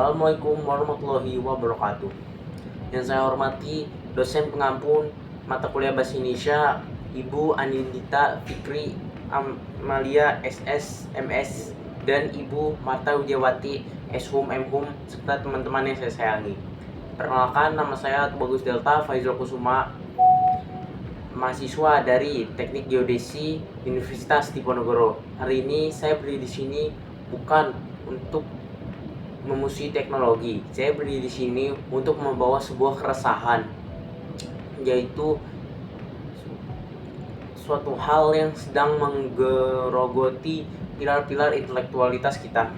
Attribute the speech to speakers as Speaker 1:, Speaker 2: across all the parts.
Speaker 1: Assalamualaikum warahmatullahi wabarakatuh. Yang saya hormati dosen pengampun mata kuliah Bahasa Indonesia Ibu Anindita Fikri Amalia SS MS dan Ibu Marta Widiawati Shum Mhum serta teman-teman yang saya sayangi. Perkenalkan, nama saya Bagus Delta Faizal Kusuma, mahasiswa dari Teknik Geodesi Universitas Diponegoro. Hari ini saya berdiri di sini bukan untuk memusuhi teknologi. Saya berdiri di sini untuk membawa sebuah keresahan, yaitu suatu hal yang sedang menggerogoti pilar-pilar intelektualitas kita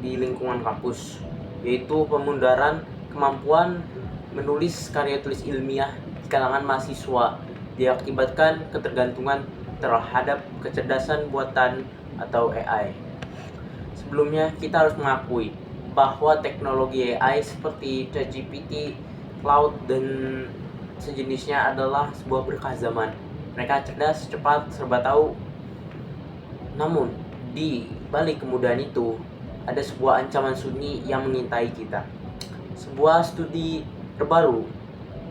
Speaker 1: di lingkungan kampus, yaitu pemundaran kemampuan menulis karya tulis ilmiah di kalangan mahasiswa diakibatkan ketergantungan terhadap kecerdasan buatan atau AI. Sebelumnya, kita harus mengakui bahwa teknologi AI seperti ChatGPT, Cloud, dan sejenisnya adalah sebuah berkah zaman. Mereka cerdas, cepat, serba tahu. Namun, di balik kemudahan itu, ada sebuah ancaman sunyi yang mengintai kita. Sebuah studi terbaru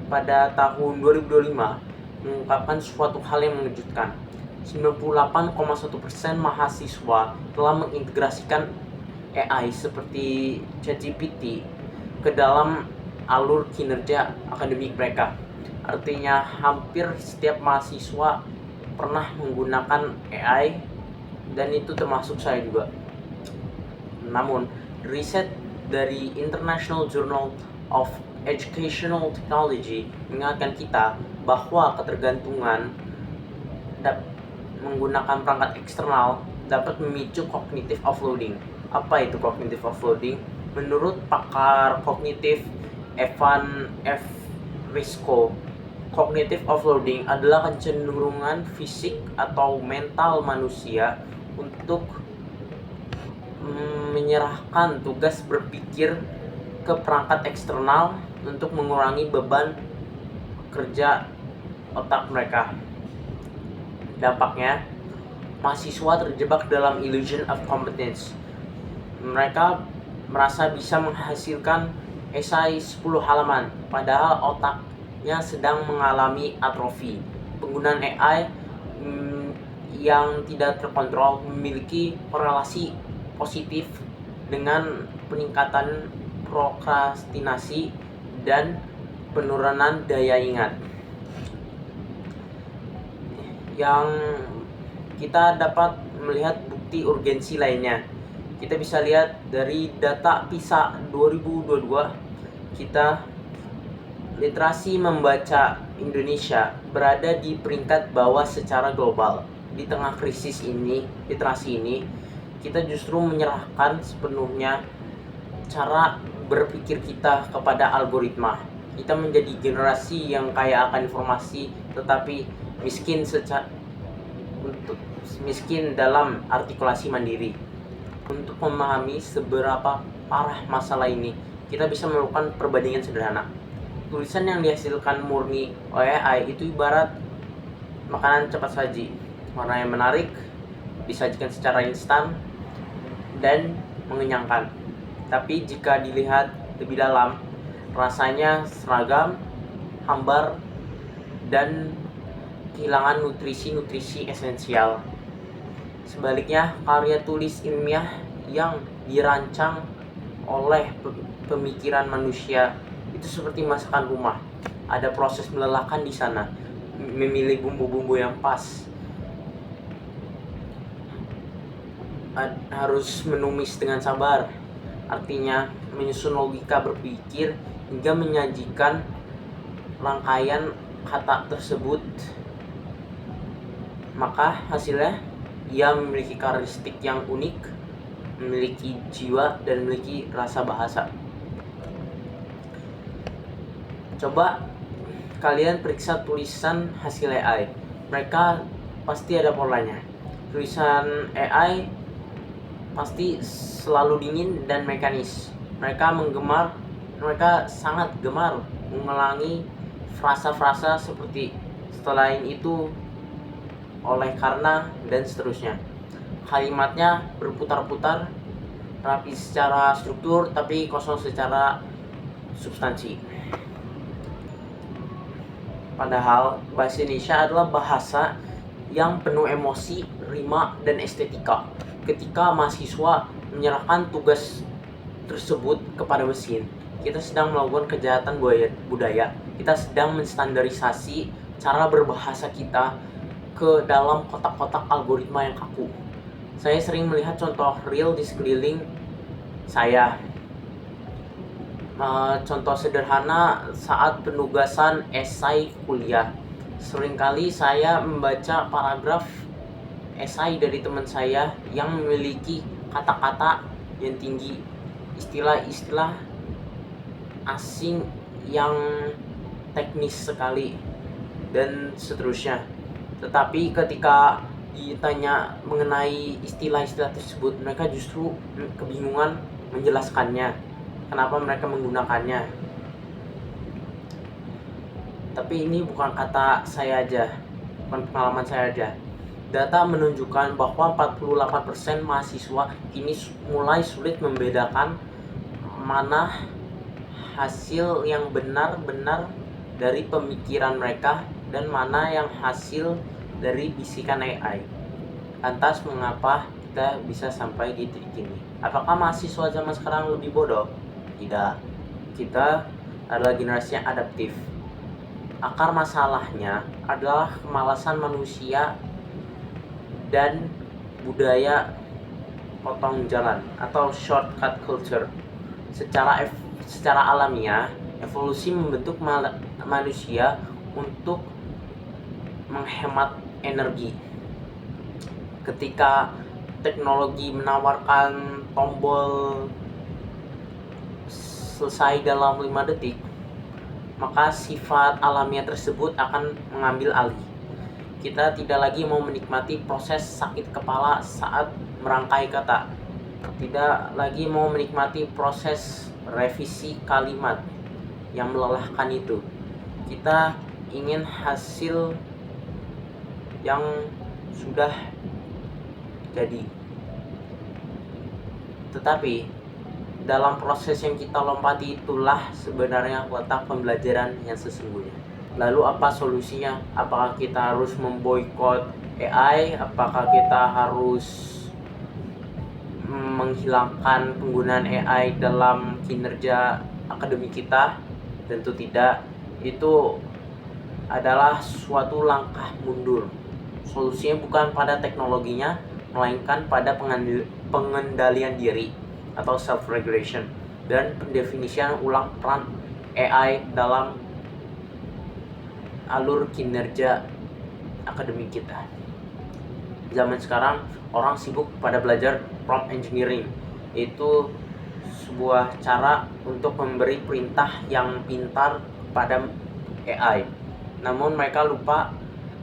Speaker 1: pada tahun 2025 mengungkapkan suatu hal yang mengejutkan. 98,1% mahasiswa telah mengintegrasikan AI seperti ChatGPT ke dalam alur kinerja akademik mereka. Artinya hampir setiap mahasiswa pernah menggunakan AI, dan itu termasuk saya juga. Namun, riset dari International Journal of Educational Technology mengingatkan kita bahwa ketergantungan menggunakan perangkat eksternal dapat memicu cognitive offloading. Apa itu cognitive offloading? Menurut pakar kognitif Evan F. Risco, cognitive offloading adalah kecenderungan fisik atau mental manusia untuk menyerahkan tugas berpikir ke perangkat eksternal untuk mengurangi beban kerja otak mereka. Dampaknya, mahasiswa terjebak dalam illusion of competence. Mereka merasa bisa menghasilkan esai 10 halaman, padahal otaknya sedang mengalami atrofi. Penggunaan AI yang tidak terkontrol memiliki korelasi positif dengan peningkatan prokrastinasi dan penurunan daya ingat. Yang kita dapat melihat bukti urgensi lainnya. Kita bisa lihat dari data PISA 2022, kita literasi membaca Indonesia berada di peringkat bawah secara global. Di tengah krisis ini, literasi ini, kita justru menyerahkan sepenuhnya cara berpikir kita kepada algoritma. Kita menjadi generasi yang kaya akan informasi tetapi miskin dalam artikulasi mandiri. Untuk memahami seberapa parah masalah ini, kita bisa melakukan perbandingan sederhana. Tulisan yang dihasilkan murni oleh AI itu ibarat makanan cepat saji, warna yang menarik, disajikan secara instan, dan mengenyangkan. Tapi jika dilihat lebih dalam, rasanya seragam, hambar, dan kehilangan nutrisi-nutrisi esensial. Sebaliknya, karya tulis ilmiah yang dirancang oleh pemikiran manusia itu seperti masakan rumah. Ada proses melelahkan di sana, memilih bumbu-bumbu yang pas, harus menumis dengan sabar, artinya menyusun logika berpikir hingga menyajikan rangkaian kata tersebut. Maka hasilnya ia memiliki karakteristik yang unik, memiliki jiwa, dan memiliki rasa bahasa. Coba kalian periksa tulisan hasil AI. Mereka pasti ada polanya. Tulisan AI pasti selalu dingin dan mekanis. Mereka sangat gemar mengulangi frasa-frasa seperti "selain itu", "oleh karena", dan seterusnya. Kalimatnya berputar-putar rapi secara struktur tapi kosong secara substansi. Padahal bahasa Indonesia adalah bahasa yang penuh emosi, rima, dan estetika. Ketika mahasiswa menyerahkan tugas tersebut kepada mesin, kita sedang melakukan kejahatan budaya. Kita sedang menstandarisasi cara berbahasa kita ke dalam kotak-kotak algoritma yang kaku. Saya sering melihat contoh real di sekeliling saya. Contoh sederhana saat penugasan esai kuliah. Seringkali saya membaca paragraf esai dari teman saya yang memiliki kata-kata yang tinggi, istilah-istilah asing yang teknis sekali, dan seterusnya. Tetapi ketika ditanya mengenai istilah-istilah tersebut, mereka justru kebingungan menjelaskannya, kenapa mereka menggunakannya. Tapi ini bukan kata saya aja, bukan pengalaman saya aja. Data menunjukkan bahwa 48% mahasiswa kini mulai sulit membedakan mana hasil yang benar-benar dari pemikiran mereka dan mana yang hasil dari bisikan AI. Lantas mengapa kita bisa sampai di titik ini? Apakah mahasiswa zaman sekarang lebih bodoh? Tidak. Kita adalah generasi yang adaptif. Akar masalahnya adalah kemalasan manusia dan budaya potong jalan atau shortcut culture. Secara alamiah, evolusi membentuk manusia untuk menghemat energi. Ketika teknologi menawarkan tombol selesai dalam 5 detik, maka sifat alamiah tersebut akan mengambil alih. Kita tidak lagi mau menikmati proses sakit kepala saat merangkai kata. Tidak lagi mau menikmati proses revisi kalimat yang melelahkan itu. Kita ingin hasil yang sudah jadi. Tetapi dalam proses yang kita lompati itulah sebenarnya letak pembelajaran yang sesungguhnya. Lalu apa solusinya? Apakah kita harus memboikot AI? Apakah kita harus menghilangkan penggunaan AI dalam kinerja akademik kita? Tentu tidak. Itu adalah suatu langkah mundur. Solusinya bukan pada teknologinya, melainkan pada pengendalian diri atau self-regulation dan pendefinisian ulang peran AI dalam alur kinerja akademik kita. Zaman sekarang orang sibuk pada belajar prompt engineering, yaitu sebuah cara untuk memberi perintah yang pintar kepada AI. Namun mereka lupa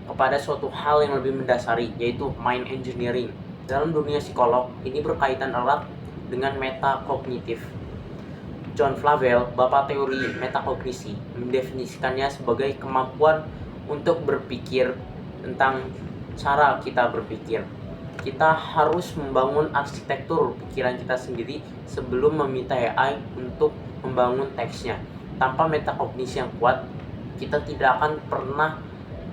Speaker 1: kepada suatu hal yang lebih mendasari, yaitu mind engineering. Dalam dunia psikolog, ini berkaitan erat dengan metakognitif. John Flavel, bapak teori metakognisi, mendefinisikannya sebagai kemampuan untuk berpikir tentang cara kita berpikir. Kita harus membangun arsitektur pikiran kita sendiri sebelum meminta AI untuk membangun teksnya. Tanpa metakognisi yang kuat, kita tidak akan pernah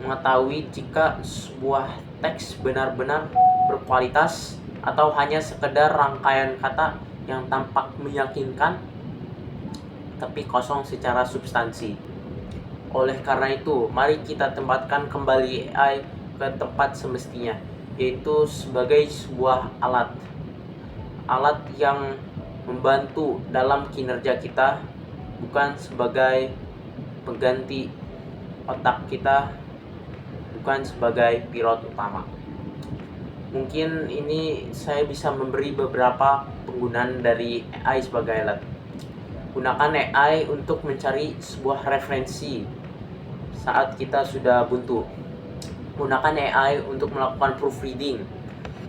Speaker 1: mengetahui jika sebuah teks benar-benar berkualitas atau hanya sekedar rangkaian kata yang tampak meyakinkan tapi kosong secara substansi. Oleh karena itu, mari kita tempatkan kembali AI ke tempat semestinya, yaitu sebagai sebuah alat yang membantu dalam kinerja kita, bukan sebagai pengganti otak kita, bukan sebagai pilot utama. Mungkin ini saya bisa memberi beberapa penggunaan dari AI sebagai alat. Gunakan AI untuk mencari sebuah referensi saat kita sudah buntu. Gunakan AI untuk melakukan proofreading.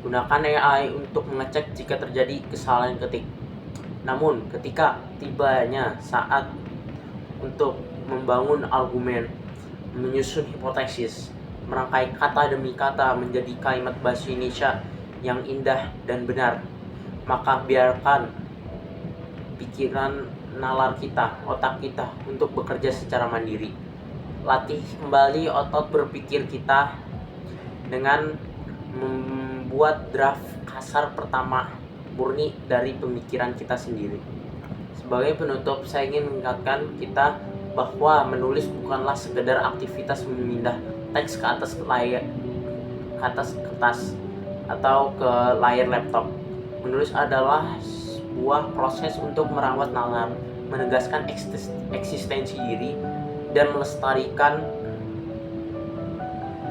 Speaker 1: Gunakan AI untuk mengecek jika terjadi kesalahan ketik. Namun, ketika tibanya saat untuk membangun argumen, menyusun hipotesis, merangkai kata demi kata menjadi kalimat bahasa Indonesia yang indah dan benar, maka biarkan pikiran nalar kita, otak kita untuk bekerja secara mandiri. Latih kembali otot berpikir kita dengan membuat draft kasar pertama murni dari pemikiran kita sendiri. Sebagai penutup, saya ingin mengingatkan kita bahwa menulis bukanlah sekedar aktivitas memindah teks ke atas kertas atau ke layar laptop. Menulis adalah sebuah proses untuk merawat nalar, menegaskan eksistensi diri, dan melestarikan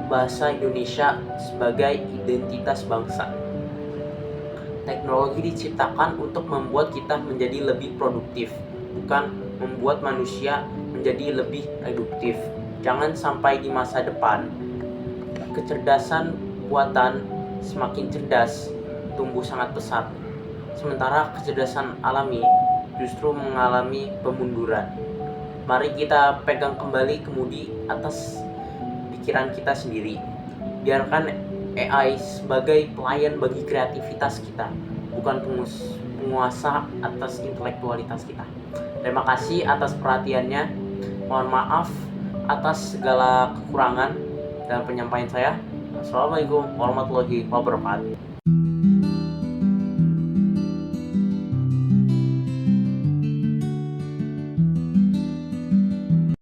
Speaker 1: bahasa Indonesia sebagai identitas bangsa. Teknologi diciptakan untuk membuat kita menjadi lebih produktif, bukan membuat manusia menjadi lebih reduktif. Jangan sampai di masa depan kecerdasan buatan semakin cerdas, tumbuh sangat pesat, sementara kecerdasan alami justru mengalami pemunduran. Mari kita pegang kembali kemudi atas pikiran kita sendiri. Biarkan AI sebagai pelayan bagi kreativitas kita, bukan penguasa atas intelektualitas kita. Terima kasih atas perhatiannya. Mohon maaf atas segala kekurangan dalam penyampaian saya. Assalamualaikum warahmatullahi wabarakatuh.